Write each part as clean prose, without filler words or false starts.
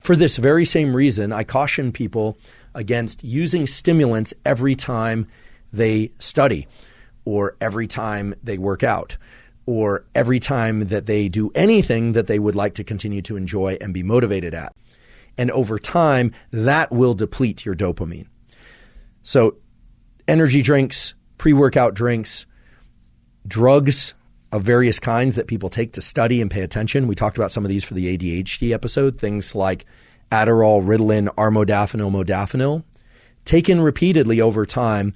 For this very same reason, I caution people against using stimulants every time they study, or every time they work out, or every time that they do anything that they would like to continue to enjoy and be motivated at. And over time, that will deplete your dopamine. So energy drinks, pre-workout drinks, drugs of various kinds that people take to study and pay attention. We talked about some of these for the ADHD episode, things like Adderall, Ritalin, armodafinil, modafinil, taken repeatedly over time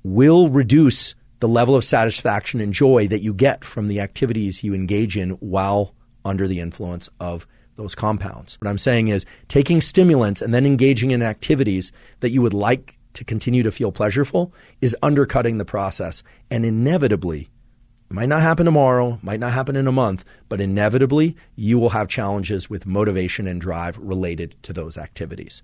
will reduce the level of satisfaction and joy that you get from the activities you engage in while under the influence of those compounds. What I'm saying is taking stimulants and then engaging in activities that you would like to continue to feel pleasurable is undercutting the process. And inevitably, it might not happen tomorrow, might not happen in a month, but inevitably you will have challenges with motivation and drive related to those activities.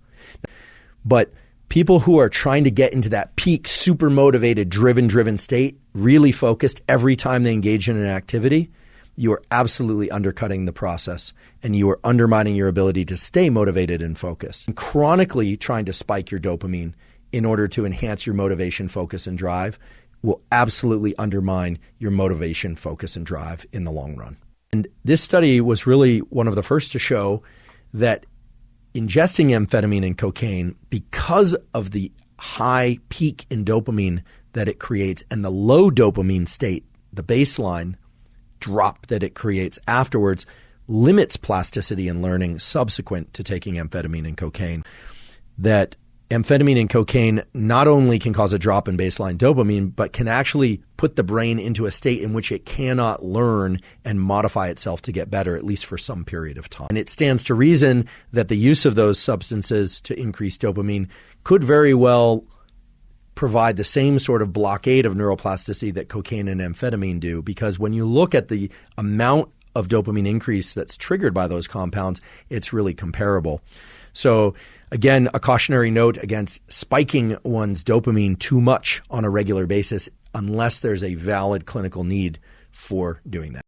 But people who are trying to get into that peak, super motivated, driven state, really focused every time they engage in an activity, you are absolutely undercutting the process and you are undermining your ability to stay motivated and focused. And chronically trying to spike your dopamine in order to enhance your motivation, focus, and drive will absolutely undermine your motivation, focus, and drive in the long run. And this study was really one of the first to show that ingesting amphetamine and cocaine, because of the high peak in dopamine that it creates and the low dopamine state, the baseline drop that it creates afterwards, limits plasticity and learning subsequent to taking amphetamine and cocaine. That amphetamine and cocaine not only can cause a drop in baseline dopamine, but can actually put the brain into a state in which it cannot learn and modify itself to get better, at least for some period of time. And it stands to reason that the use of those substances to increase dopamine could very well provide the same sort of blockade of neuroplasticity that cocaine and amphetamine do, because when you look at the amount of dopamine increase that's triggered by those compounds, it's really comparable. So again, a cautionary note against spiking one's dopamine too much on a regular basis unless there's a valid clinical need for doing that.